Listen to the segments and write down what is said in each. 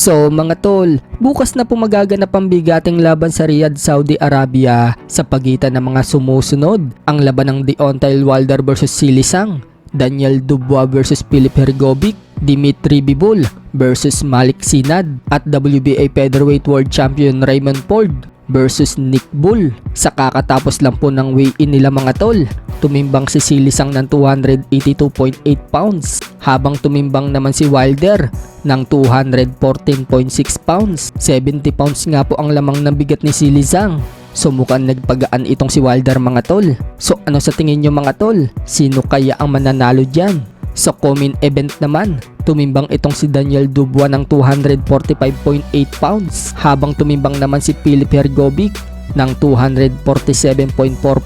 So mga tol, bukas na po magaganap ang bigating laban sa Riyadh, Saudi Arabia sa pagitan ng mga sumusunod. Ang laban ng Deontay Wilder vs Silisang, Daniel Dubois vs Filip Hrgovic, Dimitri Bivol vs Malik Sinad, at WBA Featherweight World Champion Raymond Ford versus Nick Bull. Sa kakatapos lang po ng weigh-in nila mga tol, tumimbang si Silisang ng 282.8 pounds habang tumimbang naman si Wilder ng 214.6 pounds. 70 pounds nga po ang lamang ng bigat ni Silisang. So mukhang nagpagaan itong si Wilder mga tol. So ano sa tingin nyo mga tol? Sino kaya ang mananalo dyan? Sa co-main event naman, tumimbang itong si Daniel Dubois ng 245.8 pounds habang tumimbang naman si Filip Hrgovic ng 247.4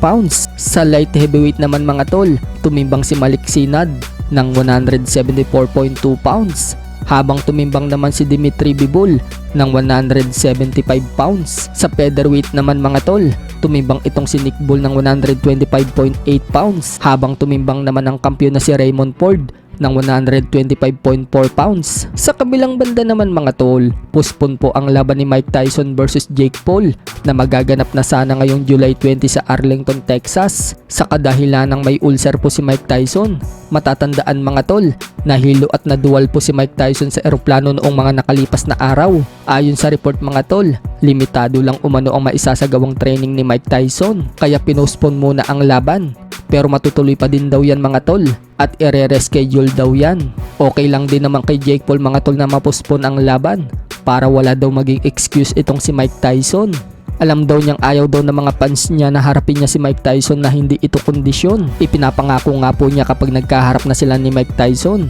pounds. Sa light heavyweight naman mga tol, tumimbang si Malik Sinad ng 174.2 pounds habang tumimbang naman si Dimitri Bivol ng 175 pounds. Sa featherweight naman mga tol, tumimbang itong si Nick Bull ng 125.8 pounds habang tumimbang naman ang kampiyon na si Raymond Ford ng 125.4 pounds. Sa kabilang banda naman mga tol, postpone po ang laban ni Mike Tyson versus Jake Paul na magaganap na sana ngayong July 20 sa Arlington, Texas. Sa kadahilan ng may ulcer po si Mike Tyson. Matatandaan mga tol, nahilo at naduwal po si Mike Tyson sa eroplano noong mga nakalipas na araw. Ayon sa report mga tol, limitado lang umano ang maisasagawang training ni Mike Tyson kaya pinospone muna ang laban. Pero matutuloy pa din daw yan mga tol at i-reschedule daw yan. Okay lang din naman kay Jake Paul mga tol na mapospone ang laban para wala daw maging excuse itong si Mike Tyson. Alam daw niyang ayaw daw ng mga fans niya na harapin niya si Mike Tyson na hindi ito kondisyon. Ipinapangako nga po niya kapag nagkaharap na sila ni Mike Tyson,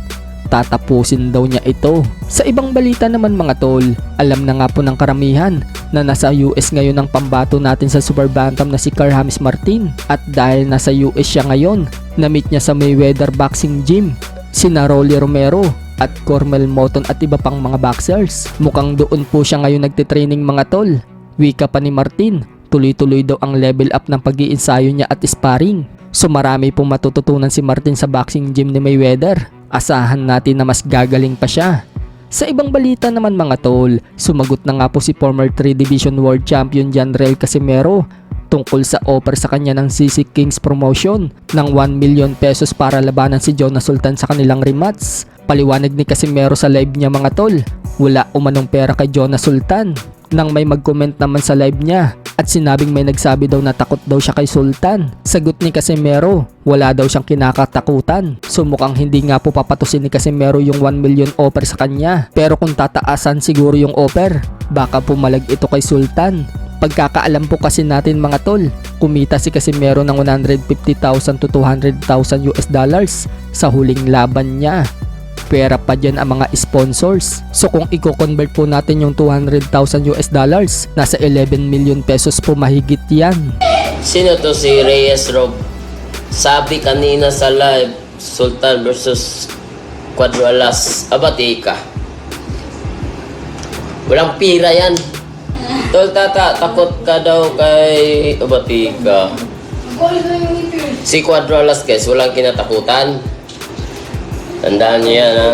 tatapusin daw niya ito. Sa ibang balita naman mga tol, alam na nga po ng karamihan na nasa US ngayon ang pambato natin sa super bantam na si Kar-Hamis Martin. At dahil nasa US siya ngayon, na-meet niya sa Mayweather Boxing Gym sina Rolly Romero at Cormel Moton at iba pang mga boxers. Mukhang doon po siya ngayon nagtitraining mga tol. Wika pa ni Martin, tuloy-tuloy daw ang level up ng pag-iinsayo niya at sparring. So marami pong matututunan si Martin sa boxing gym ni Mayweather. Asahan natin na mas gagaling pa siya. Sa ibang balita naman mga tol, sumagot na nga po si former 3 Division World Champion Janrell Casimero tungkol sa offer sa kanya ng CC Kings Promotion ng 1 million pesos para labanan si Jonas Sultan sa kanilang rematch. Paliwanag ni Casimero sa live niya mga tol, wala umanong pera kay Jonas Sultan. Nang may mag-comment naman sa live niya at sinabing may nagsabi daw na takot daw siya kay Sultan. Sagot ni Casimero, wala daw siyang kinakatakutan. So mukhang hindi nga po papatusin ni Casimero yung 1 million offer sa kanya. Pero kung tataasan siguro yung offer, baka pumalag ito kay Sultan. Pagkakaalam po kasi natin mga tol, kumita si Casimero ng 150,000 to 200,000 US dollars sa huling laban niya. Pera pa dyan ang mga sponsors. So kung i-convert po natin yung 200,000 US dollars, nasa 11 million pesos po mahigit yan. Sino to si Reyes Rob? Sabi kanina sa live, Sultan versus Cuadro Alas. Abati ka. Walang pira yan. Tol tata, takot ka daw kay Abati ka. Si Cuadro Alas guys, walang kinatakutan. Tandaan niyo yan ha.